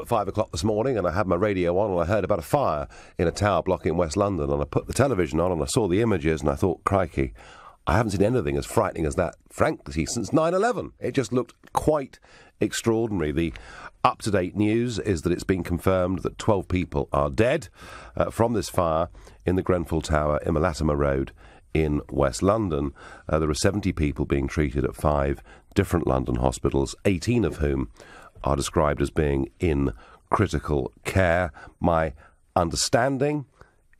At 5 o'clock this morning, and I had my radio on, and I heard about a fire in a tower block in West London, and I put the television on, and I saw the images, and I thought, crikey, I haven't seen anything as frightening as that, frankly, since 9/11. It just looked quite extraordinary. The up-to-date news is that it's been confirmed that 12 people are dead from this fire in the Grenfell Tower in Latimer Road in West London. There are 70 people being treated at 5 different London hospitals, 18 of whom are described as being in critical care. My understanding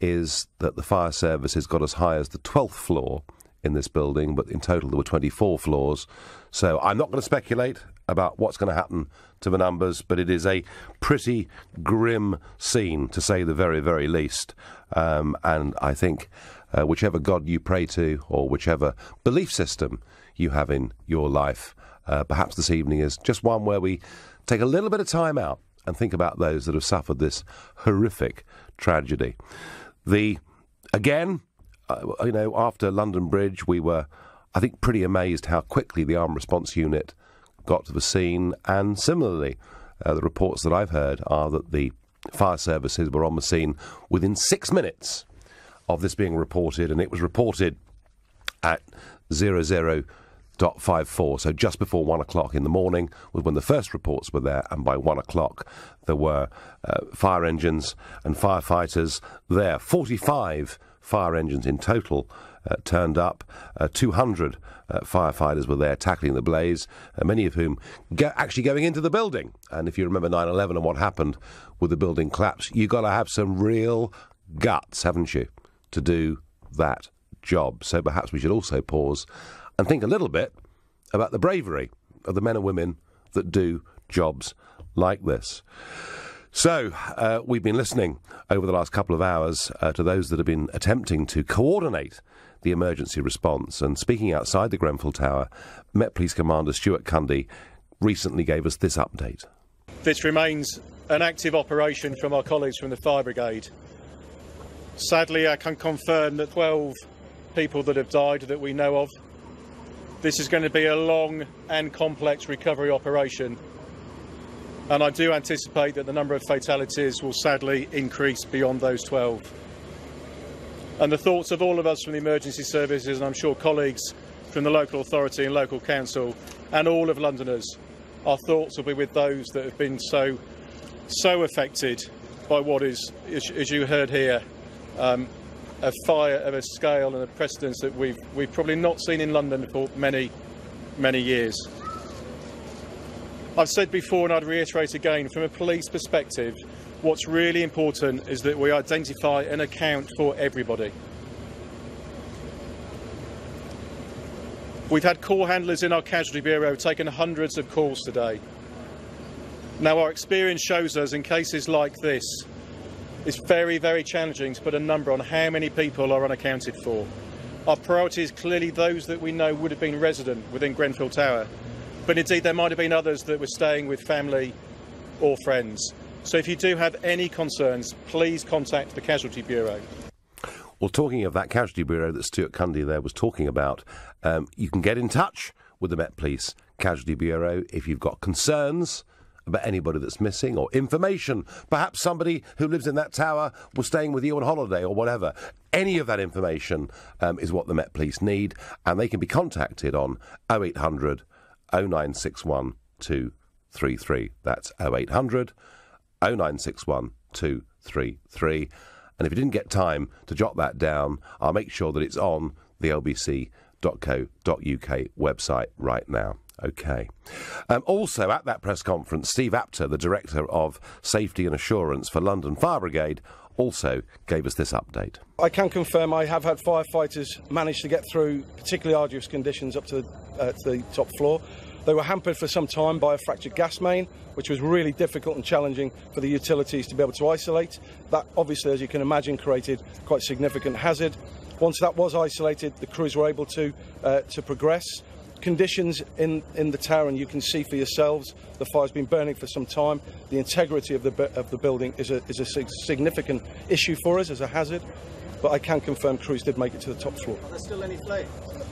is that the fire service has got as high as the 12th floor in this building, but in total there were 24 floors. So I'm not going to speculate about what's going to happen to the numbers, but it is a pretty grim scene, to say the very, very least. And I think whichever God you pray to, or whichever belief system you have in your life, perhaps this evening is just one where we take a little bit of time out and think about those that have suffered this horrific tragedy. After London Bridge, we were, I think, pretty amazed how quickly the Armed Response Unit got to the scene. And similarly, the reports that I've heard are that the fire services were on the scene within 6 minutes of this being reported, and it was reported at 00.54, so just before 1 o'clock in the morning was when the first reports were there, and by 1 o'clock there were fire engines and firefighters there. 45 fire engines in total turned up. 200 firefighters were there tackling the blaze, many of whom actually going into the building. And if you remember 9/11 and what happened with the building collapse, you've got to have some real guts, haven't you, to do that job. So perhaps we should also pause and think a little bit about the bravery of the men and women that do jobs like this. So, we've been listening over the last couple of hours to those that have been attempting to coordinate the emergency response. And speaking outside the Grenfell Tower, Met Police Commander Stuart Cundy recently gave us this update. This remains an active operation from our colleagues from the Fire Brigade. Sadly, I can confirm that 12 people that have died that we know of. This is going to be a long and complex recovery operation, and I do anticipate that the number of fatalities will sadly increase beyond those 12. And the thoughts of all of us from the emergency services, and I'm sure colleagues from the local authority and local council, and all of Londoners, our thoughts will be with those that have been so affected by what is, as you heard here, a fire of a scale and a precedence that we've probably not seen in London for many, many years. I've said before, and I'd reiterate again, from a police perspective, what's really important is that we identify and account for everybody. We've had call handlers in our casualty bureau taking hundreds of calls today. Now, our experience shows us in cases like this, it's very, very challenging to put a number on how many people are unaccounted for. Our priority is clearly those that we know would have been resident within Grenfell Tower, but indeed there might have been others that were staying with family or friends. So if you do have any concerns, please contact the Casualty Bureau. Well, talking of that Casualty Bureau that Stuart Cundy there was talking about, you can get in touch with the Met Police Casualty Bureau if you've got concerns about anybody that's missing or information. Perhaps somebody who lives in that tower was staying with you on holiday or whatever. Any of that information is what the Met Police need, and they can be contacted on 0800 0961 233. That's 0800 0961 233. And if you didn't get time to jot that down, I'll make sure that it's on the lbc.co.uk website right now. OK. Also, at that press conference, Steve Apter, the Director of Safety and Assurance for London Fire Brigade, also gave us this update. I can confirm I have had firefighters manage to get through particularly arduous conditions up to the top floor. They were hampered for some time by a fractured gas main, which was really difficult and challenging for the utilities to be able to isolate. That obviously, as you can imagine, created quite significant hazard. Once that was isolated, the crews were able to progress. Conditions in the tower, and you can see for yourselves, the fire's been burning for some time. The integrity of the building is a significant issue for us as a hazard, but I can confirm crews did make it to the top floor. Are there still any flames?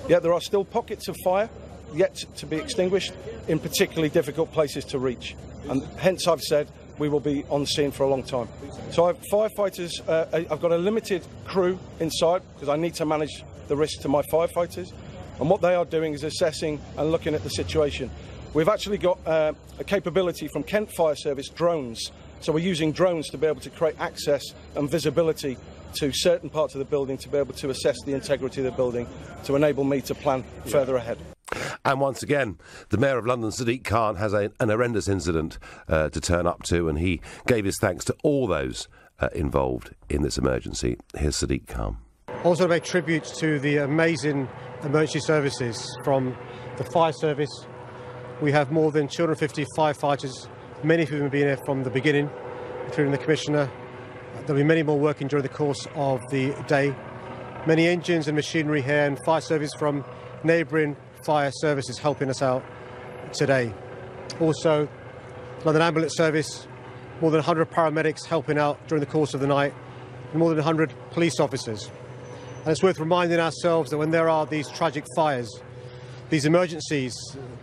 Yeah, there are still pockets of fire yet to be extinguished in particularly difficult places to reach, and hence I've said we will be on scene for a long time. So I have firefighters, I've got a limited crew inside because I need to manage the risk to my firefighters, and what they are doing is assessing and looking at the situation. We've actually got a capability from Kent Fire Service, drones, so we're using drones to be able to create access and visibility to certain parts of the building to be able to assess the integrity of the building to enable me to plan further ahead. And once again, the Mayor of London, Sadiq Khan, has an horrendous incident to turn up to, and he gave his thanks to all those involved in this emergency. Here's Sadiq Khan. Also to pay tribute to the amazing emergency services from the fire service. We have more than 250 firefighters, many of whom have been here from the beginning, including the Commissioner. There'll be many more working during the course of the day. Many engines and machinery here, and fire service from neighbouring fire services helping us out today. Also, London Ambulance Service, more than 100 paramedics helping out during the course of the night, and more than 100 police officers. And it's worth reminding ourselves that when there are these tragic fires, these emergencies,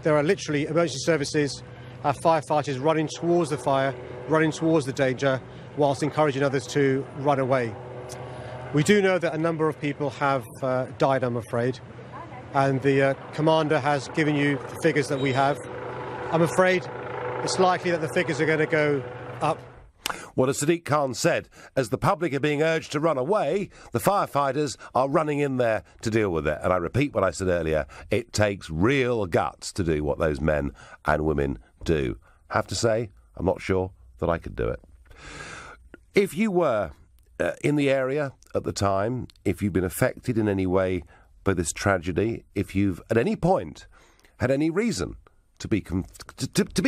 there are literally emergency services, our firefighters running towards the fire, running towards the danger, whilst encouraging others to run away. We do know that a number of people have died, I'm afraid, and the Commander has given you the figures that we have. I'm afraid it's likely that the figures are going to go up. Well, as Sadiq Khan said, as the public are being urged to run away, the firefighters are running in there to deal with it. And I repeat what I said earlier, it takes real guts to do what those men and women do. Have to say, I'm not sure that I could do it. If you were in the area at the time, if you've been affected in any way by this tragedy, if you've at any point had any reason to be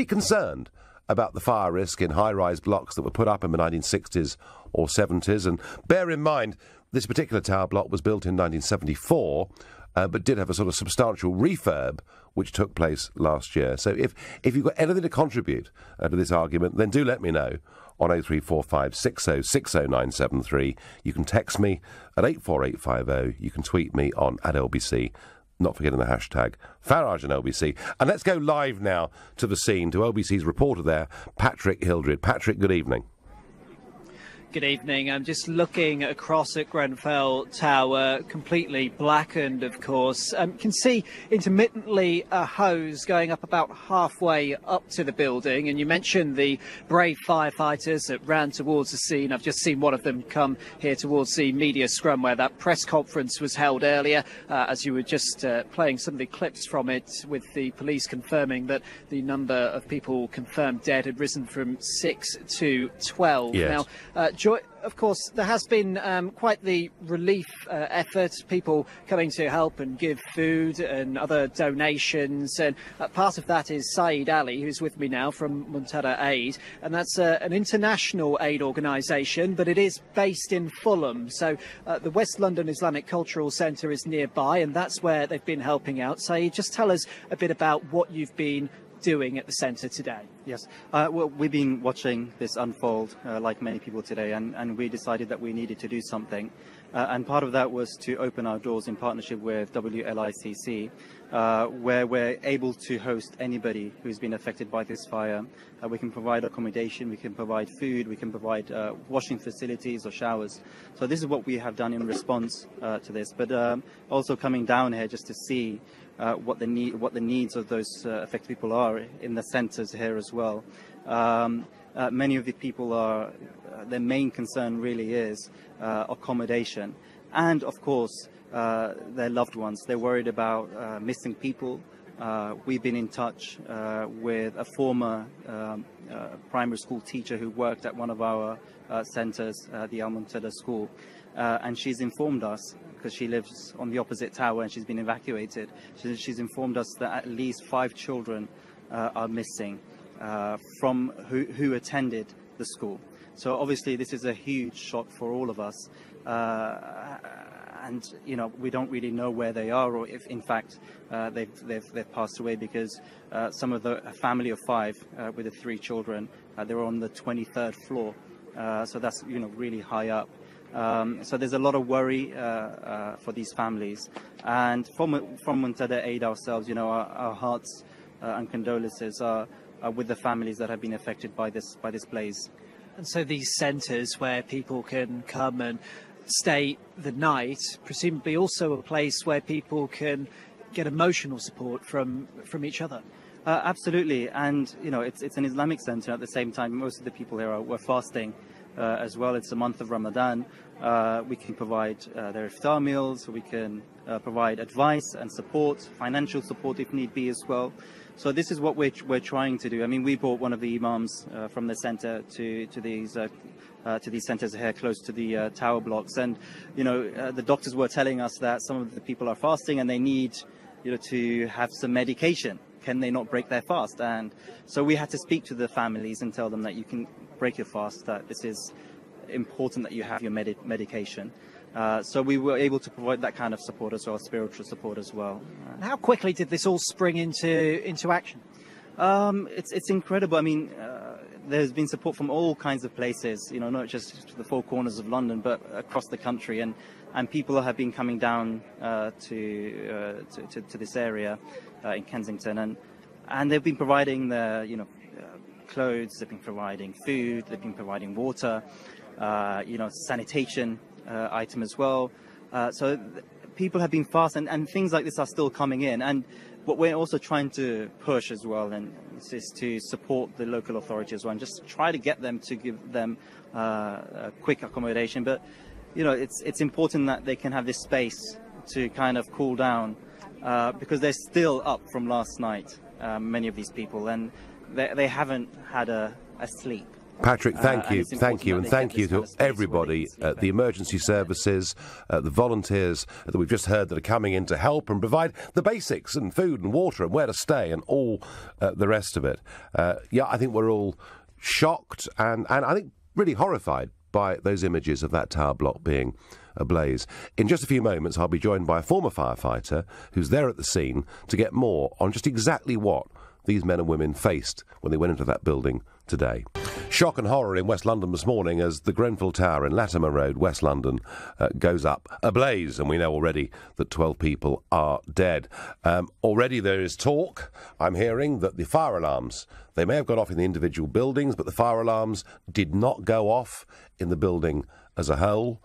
concerned about the fire risk in high-rise blocks that were put up in the 1960s or 70s, and bear in mind this particular tower block was built in 1974, but did have a sort of substantial refurb which took place last year. So if you've got anything to contribute to this argument, then do let me know on 0345 60 60973. You can text me at 84850. You can tweet me on @LBC. Not forgetting the hashtag Farage and LBC. And let's go live now to the scene, to LBC's reporter there, Patrick Hildred. Patrick, good evening. Good evening. I'm just looking across at Grenfell Tower, completely blackened, of course. You can see intermittently a hose going up about halfway up to the building. And you mentioned the brave firefighters that ran towards the scene. I've just seen one of them come here towards the media scrum where that press conference was held earlier, as you were just playing some of the clips from it, with the police confirming that the number of people confirmed dead had risen from 6 to 12. Yes. Now, of course, there has been quite the relief effort, people coming to help and give food and other donations. And part of that is Saeed Ali, who's with me now from Muntada Aid. And that's an international aid organisation, but it is based in Fulham. So the West London Islamic Cultural Centre is nearby, and that's where they've been helping out. Saeed, just tell us a bit about what you've been doing at the centre today. Yes, well, we've been watching this unfold like many people today, and we decided that we needed to do something. And part of that was to open our doors in partnership with WLICC, where we're able to host anybody who's been affected by this fire. We can provide accommodation, we can provide food, we can provide washing facilities or showers. So this is what we have done in response to this, but also coming down here just to see what the needs of those affected people are in the centres here as well. Many of the people are, their main concern really is accommodation, and of course their loved ones. They're worried about missing people. We've been in touch with a former primary school teacher who worked at one of our centres, the Al Muntada School, and she's informed us, because she lives on the opposite tower and she's been evacuated. She's informed us that at least 5 children are missing from who attended the school. So obviously this is a huge shock for all of us. And you know, we don't really know where they are, or if in fact they've passed away, because some of a family of 5 with the 3 children, they were on the 23rd floor. So that's, you know, really high up. So there's a lot of worry for these families, and from Muntada Aid ourselves, you know, our hearts and condolences are with the families that have been affected by this blaze. And so these centres where people can come and stay the night, presumably also a place where people can get emotional support from each other. Absolutely, and it's an Islamic centre. At the same time, most of the people here were fasting as well. It's the month of Ramadan. We can provide their iftar meals. We can provide advice and support, financial support if need be as well. So this is what we're trying to do. I mean, we brought one of the imams from the centre to these centres here close to the tower blocks, and the doctors were telling us that some of the people are fasting and they need to have some medication. Can they not break their fast? And so we had to speak to the families and tell them that you can break your fast, that this is important that you have your medication. So we were able to provide that kind of support as well, spiritual support as well. How quickly did this all spring into action? It's incredible. I mean, there's been support from all kinds of places, not just the four corners of London, but across the country. And people have been coming down to this area in Kensington, and they've been providing their clothes, they've been providing food, they've been providing water, sanitation item as well. So people have been fast, and things like this are still coming in. And what we're also trying to push as well, and is to support the local authority as well, and just try to get them to give them a quick accommodation. But it's important that they can have this space to kind of cool down, because they're still up from last night, many of these people, and they haven't had a sleep. Patrick, thank you, and thank you to everybody, the emergency services, the volunteers that we've just heard that are coming in to help and provide the basics and food and water and where to stay and all the rest of it. I think we're all shocked and I think really horrified by those images of that tower block being ablaze. In just a few moments, I'll be joined by a former firefighter who's there at the scene to get more on just exactly what these men and women faced when they went into that building today. Shock and horror in West London this morning as the Grenfell Tower in Latimer Road, West London, goes up ablaze, and we know already that 12 people are dead. Already there is talk, I'm hearing, that the fire alarms, they may have gone off in the individual buildings, but the fire alarms did not go off in the building as a whole.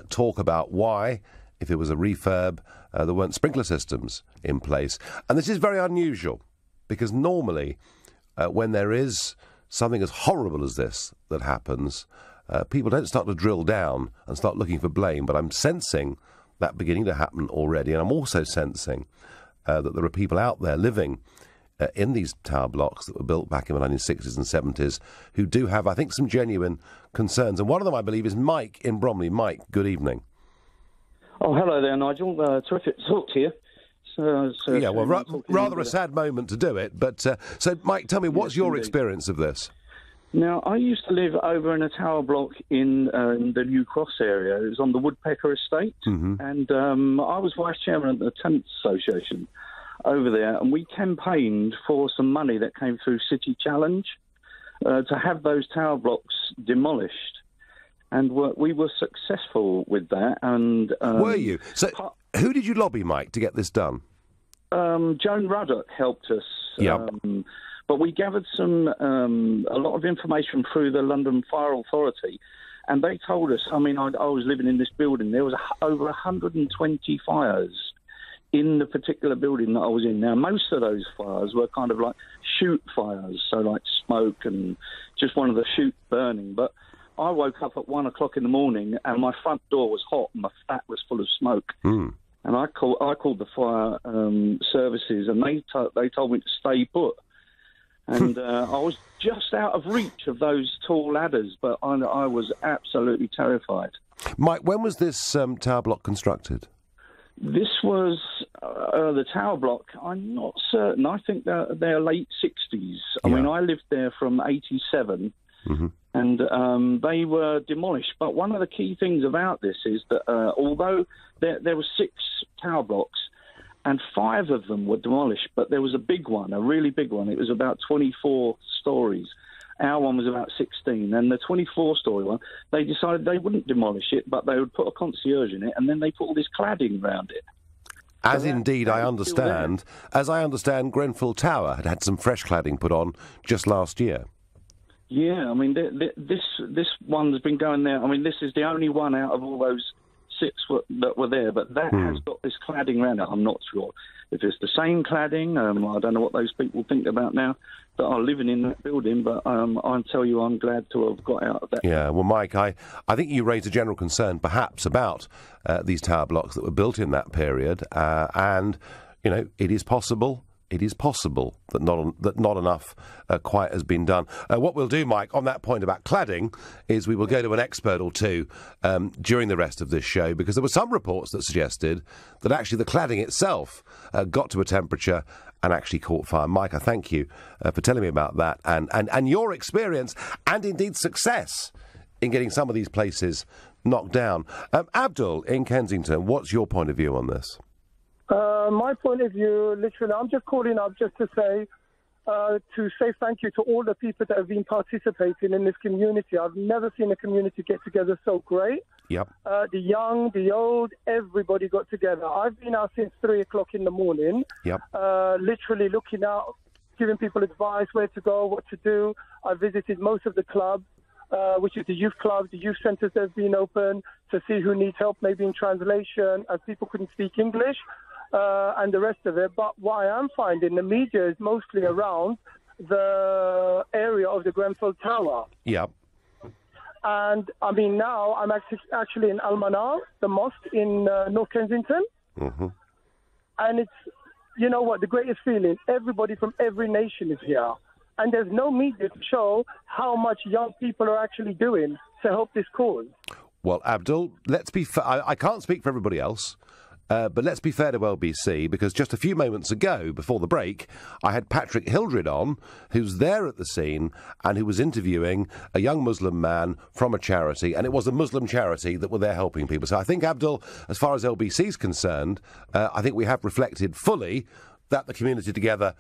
Talk about why, if it was a refurb, there weren't sprinkler systems in place. And this is very unusual, because normally when there is something as horrible as this that happens, people don't start to drill down and start looking for blame, but I'm sensing that beginning to happen already, and I'm also sensing that there are people out there living in these tower blocks that were built back in the 1960s and 70s who do have, I think, some genuine concerns, and one of them, I believe, is Mike in Bromley. Mike, good evening. Oh, hello there, Nigel. Terrific to talk to you. Rather a sad moment to do it, but so, Mike, tell me, what's your experience of this? Now, I used to live over in a tower block in the New Cross area. It was on the Woodpecker Estate, and I was vice chairman of the Tenants Association over there, and we campaigned for some money that came through City Challenge to have those tower blocks demolished, and we were successful with that. And were you? So, who did you lobby, Mike, to get this done? Joan Ruddock helped us. Yep. But we gathered a lot of information through the London Fire Authority, and they told us, I mean, I was living in this building, there was over 120 fires in the particular building that I was in. Now, most of those fires were kind of like shoot fires, so like smoke and just one of the chute burning. But I woke up at 1 o'clock in the morning and my front door was hot and my flat was full of smoke. And I called the fire services, and they told me to stay put. And I was just out of reach of those tall ladders, but I was absolutely terrified. Mike, when was this tower block constructed? This was the tower block. I'm not certain. I think they're late 60s. I mean, I lived there from 87. And they were demolished. But one of the key things about this is that although there were 6 tower blocks and 5 of them were demolished, but there was a big one, a really big one. It was about 24 stories. Our one was about 16. And the 24-story one, they decided they wouldn't demolish it, but they would put a concierge in it, and then they put all this cladding around it. As indeed I understand, Grenfell Tower had some fresh cladding put on just last year. Yeah, I mean, this one's been going there. I mean, this is the only one out of all those 6 that were there, but that has got this cladding around it. I'm not sure if it's the same cladding. I don't know what those people think about now that are living in that building, but I'll tell you, I'm glad to have got out of that. Yeah, well, Mike, I think you raised a general concern, perhaps, about these tower blocks that were built in that period, and, you know, it is possible that not enough quite has been done. What we'll do, Mike, on that point about cladding, is we will go to an expert or two during the rest of this show, because there were some reports that suggested that actually the cladding itself got to a temperature and actually caught fire. Mike, I thank you for telling me about that and your experience and indeed success in getting some of these places knocked down. Abdul in Kensington, what's your point of view on this? My point of view, literally, I'm just calling up just to say thank you to all the people that have been participating in this community. I've never seen a community get together so great. Yep. The young, the old, everybody got together. I've been out since 3 o'clock in the morning. Yep. Literally looking out, giving people advice, where to go, what to do. I visited most of the clubs, which is the youth clubs, the youth centres that have been open, to see who needs help, maybe in translation, as people couldn't speak English. And the rest of it. But what I am finding, the media is mostly around the area of the Grenfell Tower. Yep. And, I mean, now I'm actually in Al-Manar, the mosque in North Kensington. Mm-hmm. And it's, you know what, the greatest feeling, everybody from every nation is here. And there's no media to show how much young people are actually doing to help this cause. Well, Abdul, let's be fair. I can't speak for everybody else. But let's be fair to LBC, because just a few moments ago, before the break, I had Patrick Hildred on, who's there at the scene and who was interviewing a young Muslim man from a charity, and it was a Muslim charity that were there helping people. So I think, Abdul, as far as LBC's concerned, I think we have reflected fully that the community together,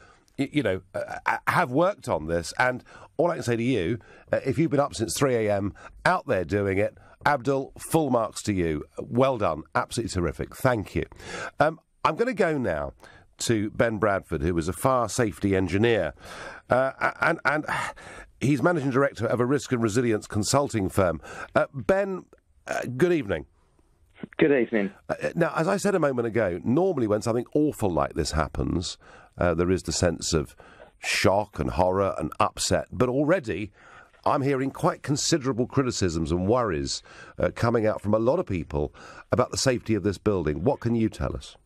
have worked on this. And all I can say to you, if you've been up since 3 a.m. out there doing it, Abdul, full marks to you. Well done. Absolutely terrific. Thank you. I'm going to go now to Ben Bradford, who is a fire safety engineer. And he's managing director of a risk and resilience consulting firm. Ben, good evening. Good evening. Now, as I said a moment ago, normally when something awful like this happens, there is the sense of shock and horror and upset. But already I'm hearing quite considerable criticisms and worries coming out from a lot of people about the safety of this building. What can you tell us?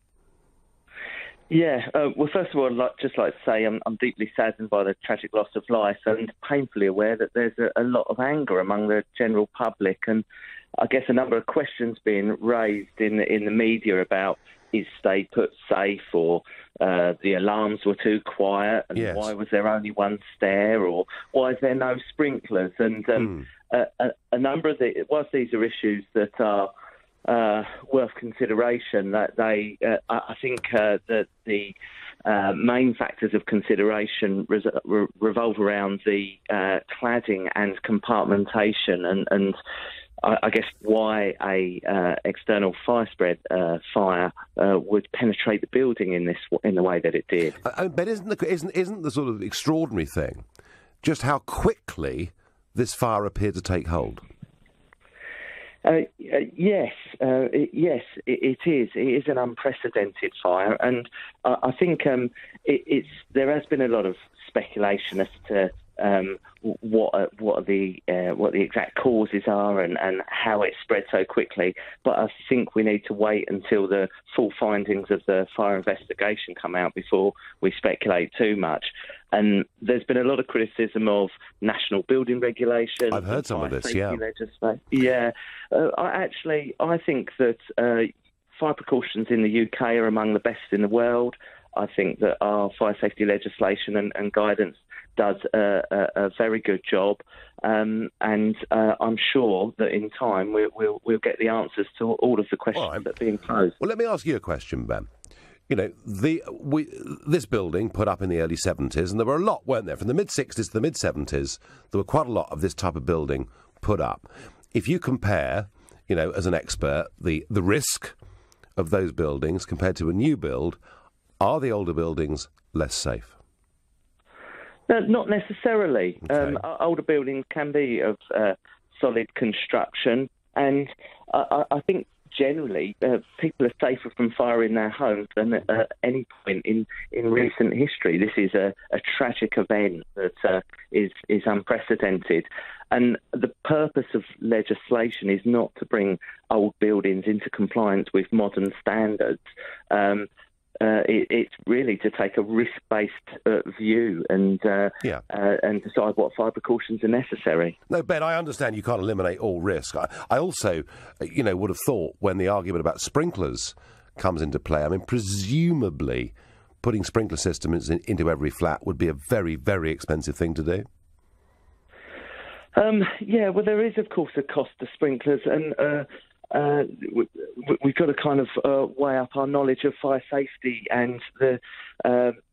Yeah, well, first of all, I'd just like to say I'm deeply saddened by the tragic loss of life and painfully aware that there's a lot of anger among the general public, and I guess a number of questions being raised in the media about, is stay put safe, or the alarms were too quiet, and yes, why was there only one stair, or why is there no sprinklers? And a number of whilst these are issues that are worth consideration, that I think that the main factors of consideration revolve around the cladding and compartmentation, and I guess why a external fire spread fire would penetrate the building in the way that it did. But isn't the sort of extraordinary thing just how quickly this fire appeared to take hold? Yes, it is. It is an unprecedented fire, and I think there has been a lot of speculation as to what the exact causes are and how it spread so quickly. But I think we need to wait until the full findings of the fire investigation come out before we speculate too much. And there's been a lot of criticism of national building regulation. I've heard some of this, yeah. Yeah. I think that fire precautions in the UK are among the best in the world. I think that our fire safety legislation and guidance does a very good job, and I'm sure that in time we'll get the answers to all of the questions that are being posed. Well, let me ask you a question, Ben. You know, this building put up in the early 70s, and there were a lot, weren't there? From the mid-60s to the mid-70s, there were quite a lot of this type of building put up. If you compare, as an expert, the risk of those buildings compared to a new build, are the older buildings less safe? Not necessarily. Okay. Older buildings can be of solid construction, and I think generally people are safer from fire in their homes than at any point in recent history. This is a tragic event that is unprecedented. And the purpose of legislation is not to bring old buildings into compliance with modern standards. It's really to take a risk-based view and decide what fire precautions are necessary. No, Ben, I understand you can't eliminate all risk. I also, would have thought when the argument about sprinklers comes into play, I mean, presumably putting sprinkler systems into every flat would be a very, very expensive thing to do. Well, there is, of course, a cost to sprinklers, and we've got to kind of weigh up our knowledge of fire safety, and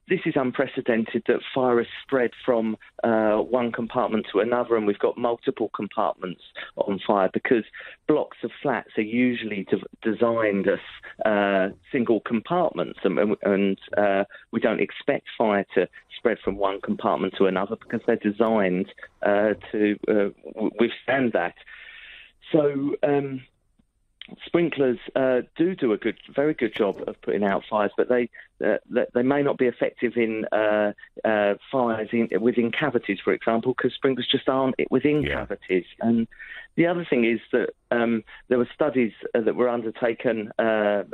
this is unprecedented that fire has spread from one compartment to another, and we've got multiple compartments on fire because blocks of flats are usually designed as single compartments, and we don't expect fire to spread from one compartment to another because they're designed to withstand that. So sprinklers do a very good job of putting out fires, but they may not be effective in fires within cavities, for example, because sprinklers just aren't within cavities. And the other thing is that there were studies that were undertaken a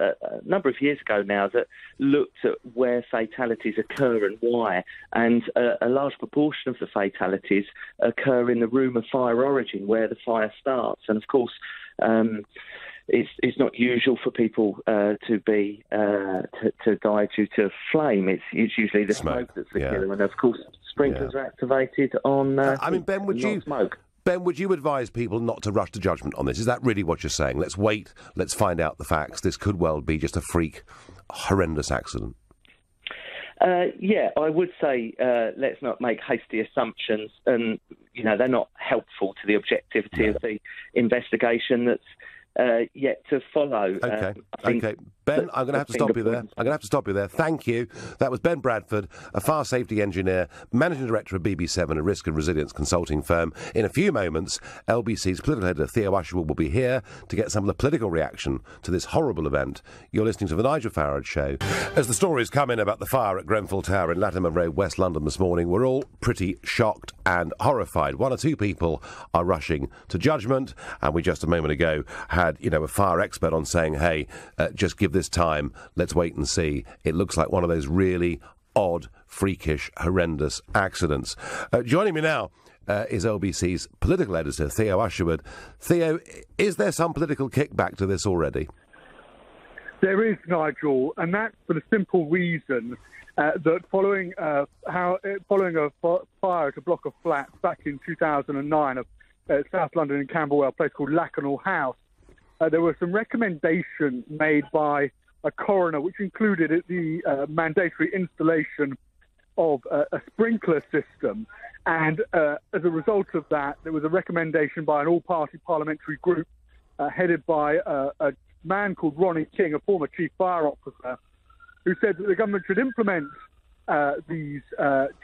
number of years ago now that looked at where fatalities occur and why, and a large proportion of the fatalities occur in the room of fire origin, where the fire starts. And of course, it's not usual for people to die due to flame. It's usually the smoke that's the killer, and of course sprinklers are activated on. Ben, would you advise people not to rush to judgment on this? Is that really what you're saying? Let's wait. Let's find out the facts. This could well be just a freak, horrendous accident. I would say let's not make hasty assumptions, and they're not helpful to the objectivity of the investigation that's yet to follow. Okay. Ben, I'm going to have to stop you there. Thank you. That was Ben Bradford, a fire safety engineer, managing director of BB7, a risk and resilience consulting firm. In a few moments, LBC's political editor Theo Usherwood will be here to get some of the political reaction to this horrible event. You're listening to The Nigel Farage Show. As the stories come in about the fire at Grenfell Tower in Latimer Road, West London this morning, we're all pretty shocked and horrified. One or two people are rushing to judgment, and we just a moment ago had, a fire expert on saying, hey, just give this time, let's wait and see. It looks like one of those really odd, freakish, horrendous accidents. Joining me now is LBC's political editor, Theo Usherwood. Theo, is there some political kickback to this already? There is, Nigel, and that's for the simple reason that following a fire at a block of flats back in 2009 of South London in Camberwell, a place called Lakanal House, there were some recommendations made by a coroner, which included the mandatory installation of a sprinkler system. And as a result of that, there was a recommendation by an all-party parliamentary group headed by a man called Ronnie King, a former chief fire officer, who said that the government should implement these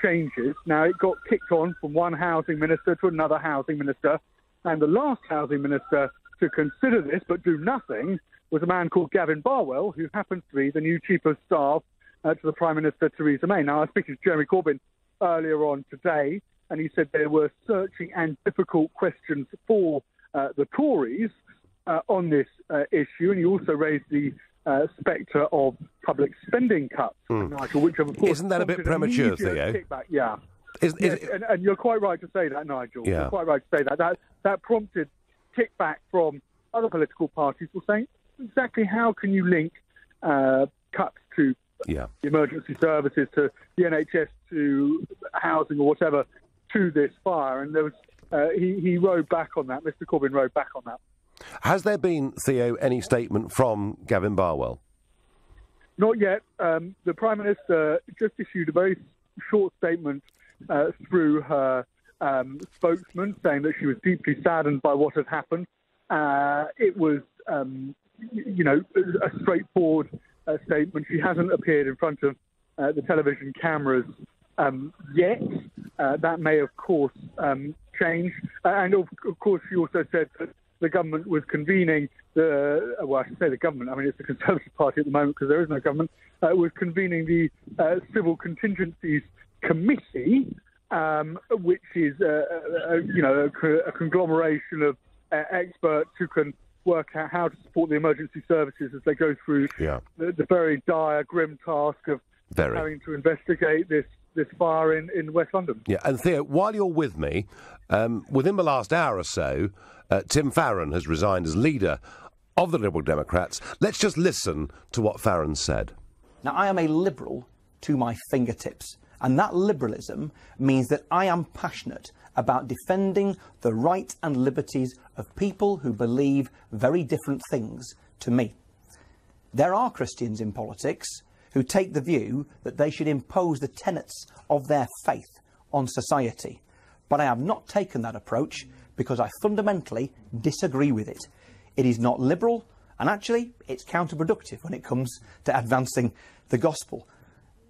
changes. Now, it got kicked on from one housing minister to another housing minister, and the last housing minister to consider this but do nothing was a man called Gavin Barwell, who happens to be the new Chief of Staff to the Prime Minister, Theresa May. Now, I was speaking to Jeremy Corbyn earlier on today, and he said there were searching and difficult questions for the Tories on this issue, and he also raised the spectre of public spending cuts, Nigel, which of course... Isn't that a bit premature, Theo? Kickback. And you're quite right to say that, Nigel. Yeah. You're quite right to say that. That prompted kickback from other political parties were saying, exactly how can you link cuts to the emergency services, to the NHS, to housing or whatever, to this fire? And there was he rode back on that. Mr. Corbyn rode back on that. Has there been, Theo, any statement from Gavin Barwell? Not yet. The Prime Minister just issued a very short statement through her spokesman, saying that she was deeply saddened by what had happened. It was a straightforward statement. She hasn't appeared in front of the television cameras yet. That may, of course, change. And of course, she also said that the government was convening I should say the government. I mean, it's the Conservative Party at the moment because there is no government. Was convening the Civil Contingencies Committee, which is a conglomeration of experts who can work out how to support the emergency services as they go through the very dire, grim task of having to investigate this fire in West London. Yeah, and Theo, while you're with me, within the last hour or so, Tim Farron has resigned as leader of the Liberal Democrats. Let's just listen to what Farron said. Now, I am a Liberal to my fingertips, and that liberalism means that I am passionate about defending the rights and liberties of people who believe very different things to me. There are Christians in politics who take the view that they should impose the tenets of their faith on society. But I have not taken that approach because I fundamentally disagree with it. It is not liberal, and actually it's counterproductive when it comes to advancing the gospel.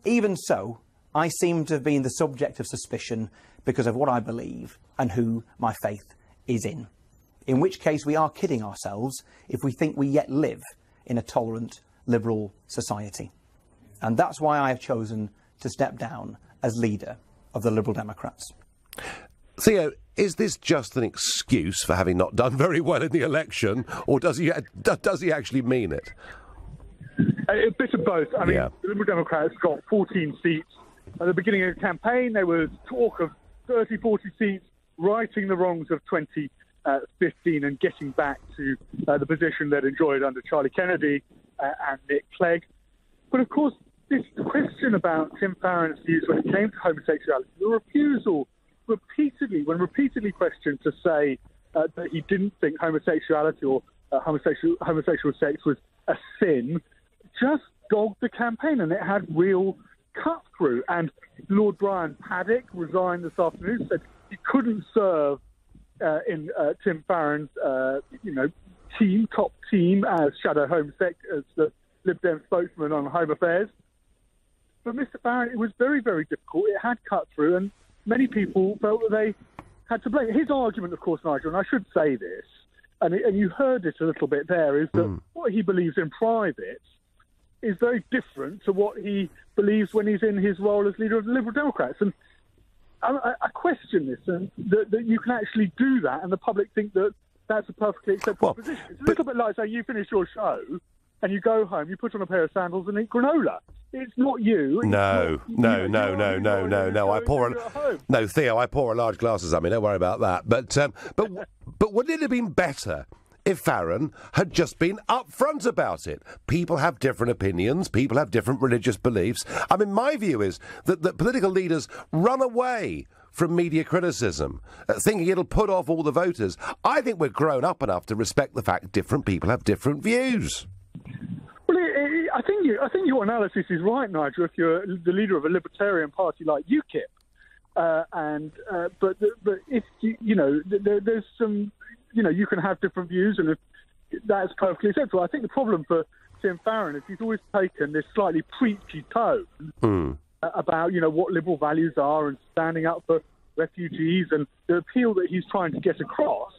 Even so, I seem to have been the subject of suspicion because of what I believe and who my faith is in which case we are kidding ourselves if we think we yet live in a tolerant, liberal society. And that's why I have chosen to step down as leader of the Liberal Democrats. Theo, is this just an excuse for having not done very well in the election, or does he actually mean it? A bit of both. I mean, the Liberal Democrats got 14 seats. At the beginning of the campaign, there was talk of 30, 40 seats, righting the wrongs of 2015 and getting back to the position they'd enjoyed under Charlie Kennedy and Nick Clegg. But of course, this question about Tim Farron's views when it came to homosexuality, the refusal when repeatedly questioned to say that he didn't think homosexuality or homosexual sex was a sin, just dogged the campaign, and it had real cut through. And Lord Brian Paddock resigned this afternoon, said he couldn't serve in Tim Farron's top team as shadow home sec as the Lib Dem spokesman on home affairs. For Mr. Farron, it was very, very difficult. It had cut through, and many people felt that they had to blame. His argument, of course, Nigel, and I should say this, and you heard it a little bit there, is that what he believes in private is very different to what he believes when he's in his role as leader of the Liberal Democrats. And I question this, and that you can actually do that, and the public think that that's a perfectly acceptable position. It's a little bit like saying you finish your show and you go home, you put on a pair of sandals and eat granola. It's not you. No. Theo, I pour a large glasses at me. Don't worry about that. But wouldn't it have been better if Farron had just been upfront about it? People have different opinions. People have different religious beliefs. I mean, my view is that political leaders run away from media criticism, thinking it'll put off all the voters. I think we're grown up enough to respect the fact different people have different views. Well, I think your analysis is right, Nigel. If you're the leader of a libertarian party like UKIP, but if there's some, you can have different views, and if that's perfectly acceptable. I think the problem for Tim Farron is he's always taken this slightly preachy tone about what liberal values are and standing up for refugees and the appeal that he's trying to get across,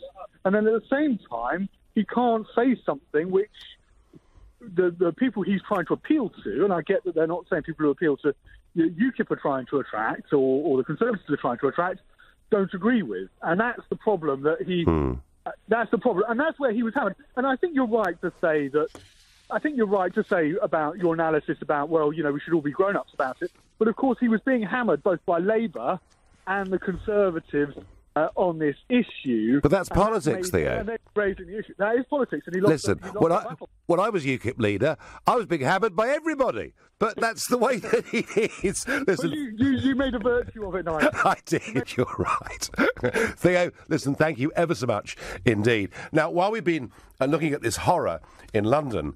and then at the same time he can't say something which the people he's trying to appeal to, and I get that they're not saying people who appeal to UKIP are trying to attract, or the Conservatives are trying to attract, don't agree with. And that's the problem that that's the problem. And that's where he was hammered. And I think you're right to say about your analysis about, we should all be grown-ups about it. But of course he was being hammered both by Labour and the Conservatives on this issue. But that's politics, Theo. And they're raising the issue. That is politics. And he lost. Listen, when I was UKIP leader, I was being hammered by everybody. But that's the way that he is. Listen, well, you made a virtue of it, Nigel. I did. You're right. Theo, listen, thank you ever so much indeed. Now, while we've been looking at this horror in London,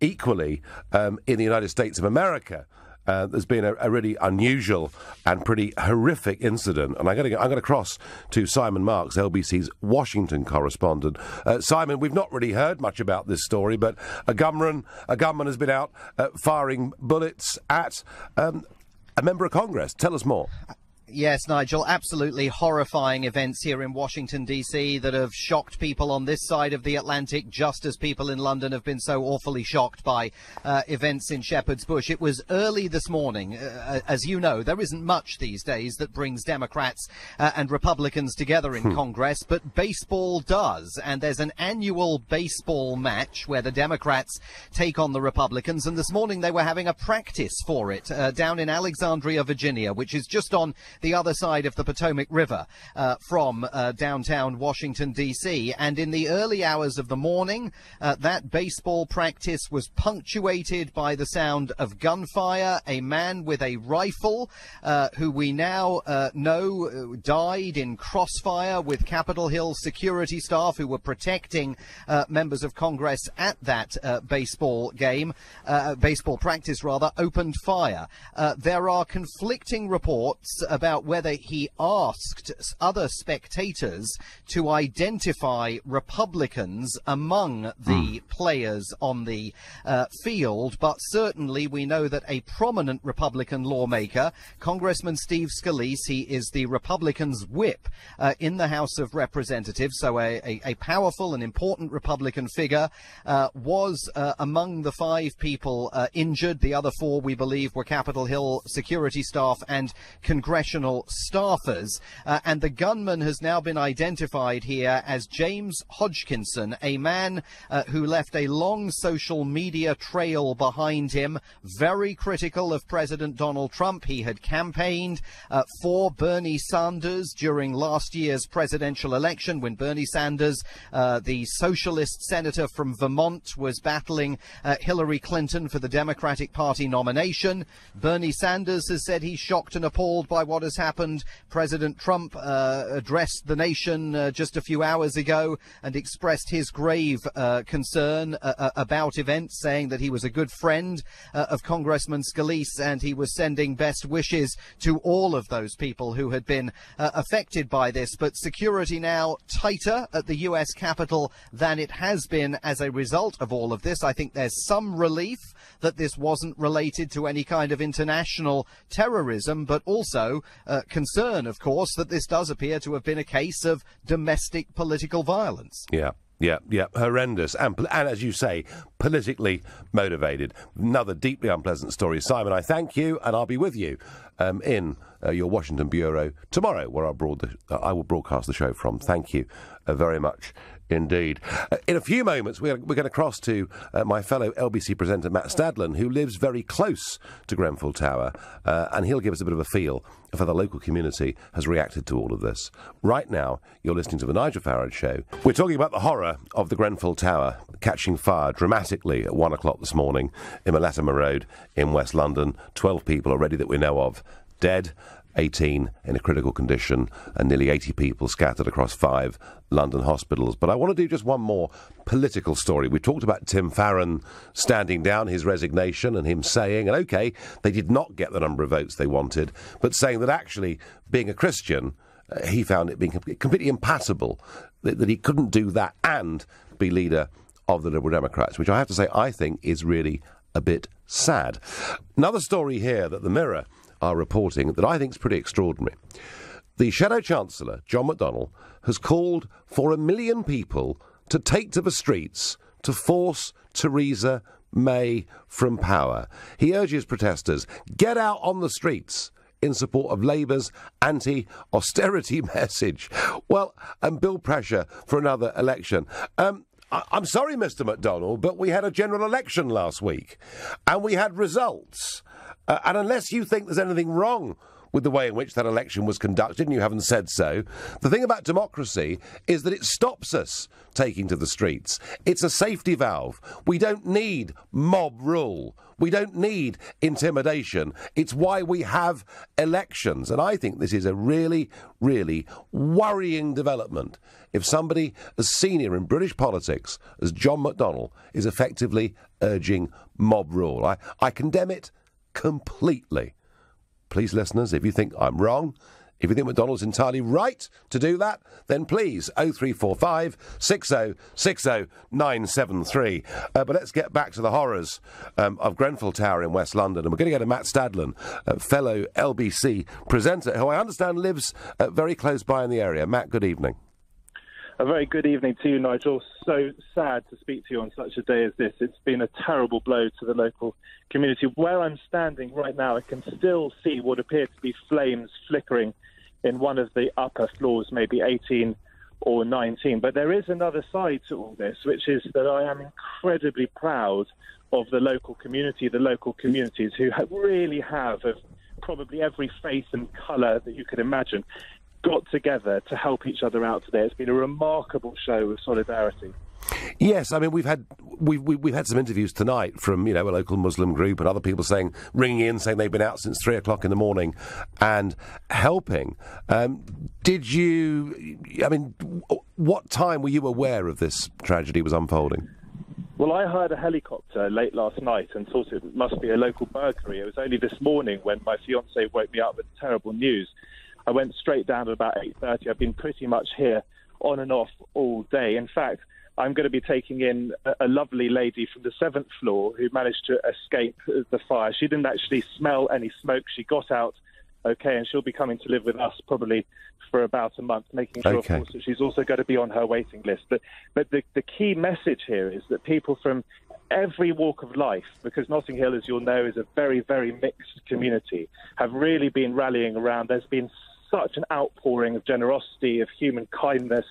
equally in the United States of America, there's been a really unusual and pretty horrific incident, and I'm going to cross to Simon Marks, LBC's Washington correspondent. Simon, we've not really heard much about this story, but a gunman has been out firing bullets at a member of Congress. Tell us more. Yes, Nigel, absolutely horrifying events here in Washington, D.C. that have shocked people on this side of the Atlantic, just as people in London have been so awfully shocked by events in Shepherd's Bush. It was early this morning. As you know, there isn't much these days that brings Democrats and Republicans together in Congress, but baseball does. And there's an annual baseball match where the Democrats take on the Republicans. And this morning they were having a practice for it down in Alexandria, Virginia, which is just on the other side of the Potomac River from downtown Washington, D.C. And in the early hours of the morning, that baseball practice was punctuated by the sound of gunfire. A man with a rifle, who we now know died in crossfire with Capitol Hill security staff who were protecting members of Congress at that baseball practice, opened fire. There are conflicting reports about whether he asked other spectators to identify Republicans among the players on the field, but certainly we know that a prominent Republican lawmaker, Congressman Steve Scalise, he is the Republicans' whip in the House of Representatives, so a powerful and important Republican figure, was among the 5 people injured. The other 4, we believe, were Capitol Hill security staff and congressional staffers, and the gunman has now been identified here as James Hodgkinson, a man who left a long social media trail behind him, very critical of President Donald Trump. He had campaigned for Bernie Sanders during last year's presidential election when Bernie Sanders, the socialist senator from Vermont, was battling Hillary Clinton for the Democratic Party nomination. Bernie Sanders has said he's shocked and appalled by what has happened. President Trump addressed the nation just a few hours ago and expressed his grave concern about events, saying that he was a good friend of Congressman Scalise and he was sending best wishes to all of those people who had been affected by this. But security now tighter at the U.S. Capitol than it has been as a result of all of this. I think there's some relief that this wasn't related to any kind of international terrorism, but also concern, of course, that this does appear to have been a case of domestic political violence. Yeah, horrendous. And as you say, politically motivated. Another deeply unpleasant story. Simon, I thank you, and I'll be with you in your Washington bureau tomorrow, where I will broadcast the show from. Thank you very much indeed. In a few moments, we're going to cross to my fellow LBC presenter, Matt Stadlen, who lives very close to Grenfell Tower, and he'll give us a bit of a feel of how the local community has reacted to all of this. Right now, you're listening to The Nigel Farage Show. We're talking about the horror of the Grenfell Tower catching fire dramatically at 1 o'clock this morning in Latimer Road in West London. 12 people already that we know of dead, 18 in a critical condition, and nearly 80 people scattered across 5 London hospitals. But I want to do just one more political story. We talked about Tim Farron standing down his resignation and him saying, and OK, they did not get the number of votes they wanted, but saying that actually, being a Christian, he found it being completely impassable, that he couldn't do that and be leader of the Liberal Democrats, which I have to say I think is really a bit sad. Another story here that the Mirror are reporting that I think is pretty extraordinary. The Shadow Chancellor, John McDonnell, has called for 1 million people to take to the streets to force Theresa May from power. He urges protesters, get out on the streets in support of Labour's anti-austerity message. Well, and build pressure for another election. I'm sorry, Mr. McDonnell, but we had a general election last week, and we had results. And unless you think there's anything wrong with the way in which that election was conducted, and you haven't said so, the thing about democracy is that it stops us taking to the streets. It's a safety valve. We don't need mob rule. We don't need intimidation. It's why we have elections. And I think this is a really, really worrying development if somebody as senior in British politics as John McDonnell is effectively urging mob rule. I condemn it completely. Please, listeners, if you think I'm wrong, if you think McDonald's entirely right to do that, then please, 0345 60 60 973. But let's get back to the horrors of Grenfell Tower in West London. And we're going to go to Matt Stadlen, fellow LBC presenter, who I understand lives very close by in the area. Matt, good evening. A very good evening to you, Nigel. So sad to speak to you on such a day as this. It's been a terrible blow to the local community. Where I'm standing right now, I can still see what appear to be flames flickering in one of the upper floors, maybe 18 or 19. But there is another side to all this, which is that I am incredibly proud of the local community, the local communities who really have, of probably every faith and colour that you could imagine, got together to help each other out today. It's been a remarkable show of solidarity. Yes, I mean we've had some interviews tonight from a local Muslim group and other people ringing in saying they've been out since 3 o'clock in the morning and helping. What time were you aware of this tragedy was unfolding? Well, I heard a helicopter late last night and thought it must be a local burglary. It was only this morning when my fiancée woke me up with terrible news. I went straight down at about 8:30. I've been pretty much here on and off all day. In fact, I'm going to be taking in a lovely lady from the 7th floor who managed to escape the fire. She didn't actually smell any smoke. She got out okay, and she'll be coming to live with us probably for about a month, making sure, of course, that she's also going to be on her waiting list. But the key message here is that people from every walk of life, because Notting Hill, as you'll know, is a very, very mixed community, have really been rallying around. There's been such an outpouring of generosity, of human kindness,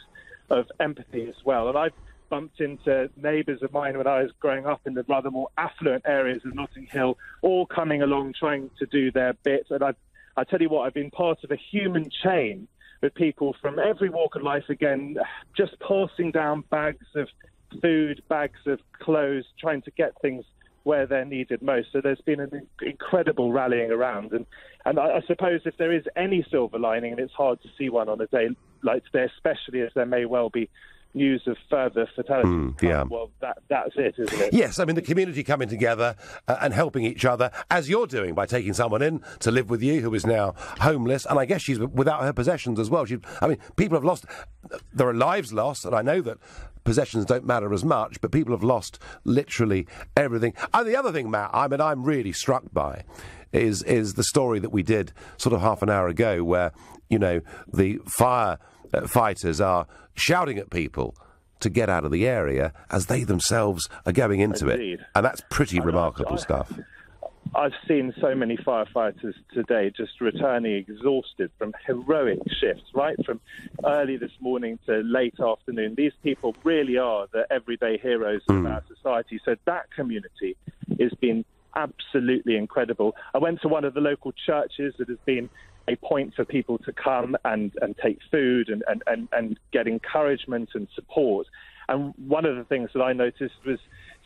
of empathy as well. And I've bumped into neighbours of mine when I was growing up in the rather more affluent areas of Notting Hill, all coming along trying to do their bit. And I tell you what, I've been part of a human chain with people from every walk of life, again, just passing down bags of food, bags of clothes, trying to get things where they're needed most. So there's been an incredible rallying around. And I suppose if there is any silver lining, and it's hard to see one on a day like today, especially as there may well be news of further fatalities. Well, that's it, isn't it? Yes, I mean, the community coming together and helping each other, as you're doing by taking someone in to live with you who is now homeless, and I guess she's without her possessions as well. People have lost, there are lives lost, and I know that possessions don't matter as much, but people have lost literally everything. And the other thing, Matt, I'm really struck by is the story that we did sort of half an hour ago where, the firefighters are shouting at people to get out of the area as they themselves are going into it. And that's pretty remarkable stuff. I've seen so many firefighters today just returning exhausted from heroic shifts, right from early this morning to late afternoon. These people really are the everyday heroes of our society. So that community has been absolutely incredible. I went to one of the local churches that has been a point for people to come and take food and get encouragement and support. And one of the things that I noticed was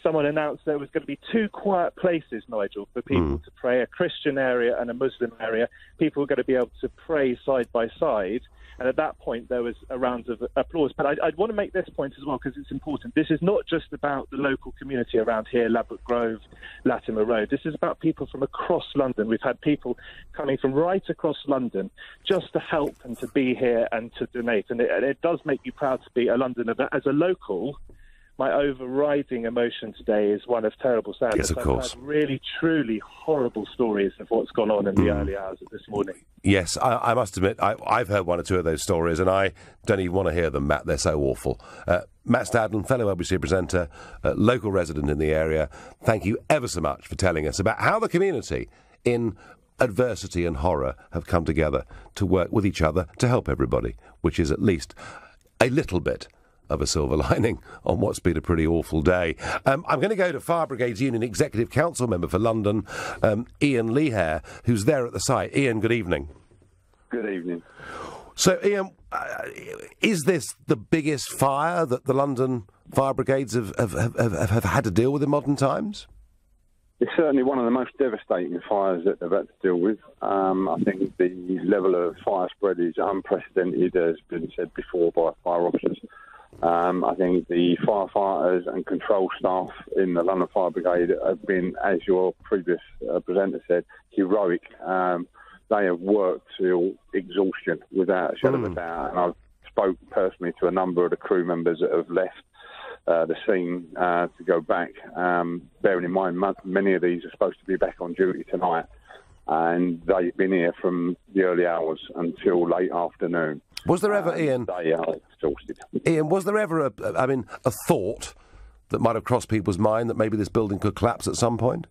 someone announced there was going to be 2 quiet places, Nigel, for people to pray, a Christian area and a Muslim area. People were going to be able to pray side by side. And at that point, there was a round of applause. But I'd want to make this point as well, because it's important. This is not just about the local community around here, Ladbroke Grove, Latimer Road. This is about people from across London. We've had people coming from right across London just to help and to be here and to donate. And it does make you proud to be a Londoner. But as a local, my overriding emotion today is one of terrible sadness. Yes, of course. I've had really, truly horrible stories of what's gone on in the early hours of this morning. Yes, I must admit, I've heard 1 or 2 of those stories, and I don't even want to hear them, Matt. They're so awful. Matt Stadlen, fellow LBC presenter, local resident in the area, thank you ever so much for telling us about how the community in adversity and horror have come together to work with each other to help everybody, which is at least a little bit of a silver lining on what's been a pretty awful day. I'm going to go to Fire Brigades Union Executive Council member for London, Ian Lehair, who's there at the site. Ian, good evening. Good evening. So, Ian, is this the biggest fire that the London Fire Brigades have had to deal with in modern times? It's certainly one of the most devastating fires that they've had to deal with. I think the level of fire spread is unprecedented, as has been said before by fire officers. I think the firefighters and control staff in the London Fire Brigade have been, as your previous presenter said, heroic. They have worked till exhaustion without a shadow of a doubt. And I've spoke personally to a number of the crew members that have left the scene to go back. Bearing in mind, many of these are supposed to be back on duty tonight, and they've been here from the early hours until late afternoon. Was there ever, Ian? They are exhausted. Ian, was there ever a thought that might have crossed people's mind that maybe this building could collapse at some point?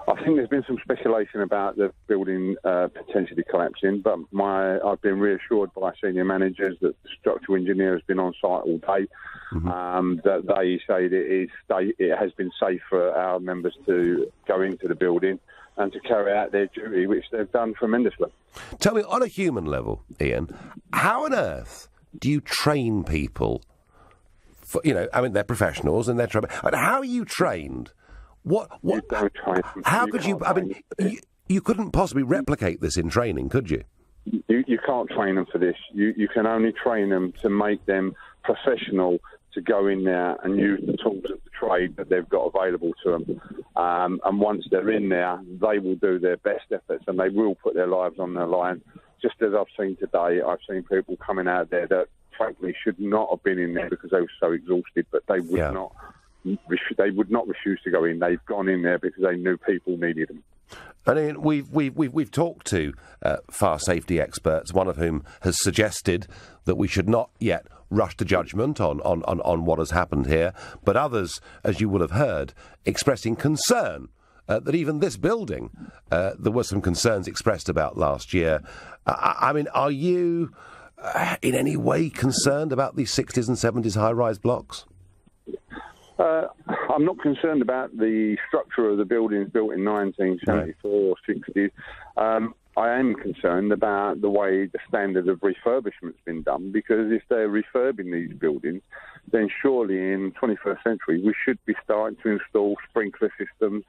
I think there's been some speculation about the building potentially collapsing, but I've been reassured by senior managers that the structural engineer has been on site all day, that they say that it has been safe for our members to go into the building and to carry out their duty, which they've done tremendously. Tell me, on a human level, Ian, how on earth do you train people? They're professionals and they're trained. How are you trained? How could you? You couldn't possibly replicate this in training, could you? You can't train them for this. You can only train them to make them professional, to go in there and use the tools of the trade that they've got available to them. And once they're in there, they will do their best efforts and they will put their lives on the line. Just as I've seen today, I've seen people coming out there that frankly should not have been in there because they were so exhausted, but they would not. They would not refuse to go in. They've gone in there because they knew people needed them. And Ian, we've talked to fire safety experts, one of whom has suggested that we should not yet rush to judgment on what has happened here, but others, as you will have heard, expressing concern that even this building, there were some concerns expressed about last year. Are you in any way concerned about these 60s and 70s high-rise blocks? I'm not concerned about the structure of the buildings built in 1974 or 60s. I am concerned about the way the standard of refurbishment's been done, because if they're refurbing these buildings, then surely in the 21st century we should be starting to install sprinkler systems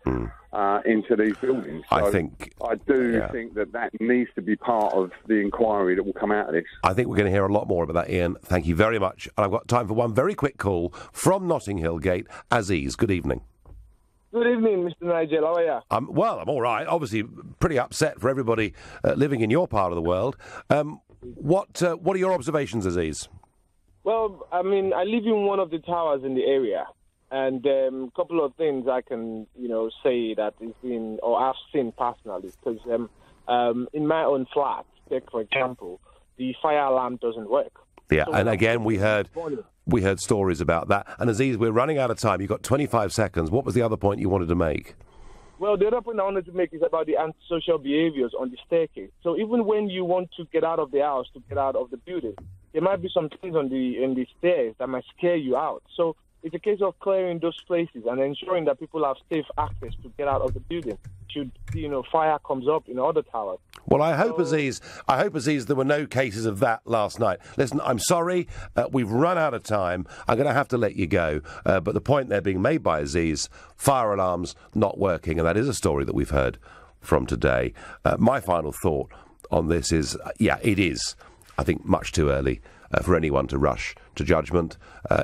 into these buildings. So I think that needs to be part of the inquiry that will come out of this. I think we're going to hear a lot more about that, Ian. Thank you very much. And I've got time for one very quick call from Notting Hill Gate. Aziz, good evening. Good evening, Mr. Nigel. How are you? Well, I'm all right. Obviously, pretty upset for everybody living in your part of the world. What are your observations, Aziz? Well, I live in one of the towers in the area, and a couple of things I can, say that is been or I've seen personally. Because in my own flat, take for example, the fire alarm doesn't work. Yeah, so and again, we heard stories about that. And Aziz, we're running out of time. You've got 25 seconds. What was the other point you wanted to make? Well, the other point I wanted to make is about the antisocial behaviors on the staircase. So even when you want to get out of the house, to get out of the building, there might be some things in the stairs that might scare you out. So it's a case of clearing those places and ensuring that people have safe access to get out of the building should, fire comes up in other towers. Well, I hope, Aziz, there were no cases of that last night. Listen, I'm sorry, we've run out of time. I'm going to have to let you go. But the point there being made by Aziz, fire alarms not working, and that is a story that we've heard from today. My final thought on this is, it is, I think, much too early for anyone to rush to judgment.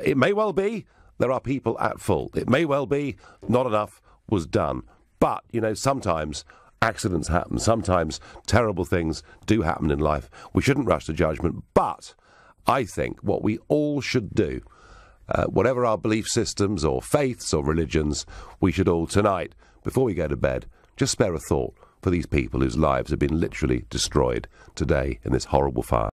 It may well be there are people at fault. It may well be not enough was done. But, sometimes accidents happen. Sometimes terrible things do happen in life. We shouldn't rush to judgment. But I think what we all should do, whatever our belief systems or faiths or religions, we should all tonight, before we go to bed, just spare a thought for these people whose lives have been literally destroyed today in this horrible fire.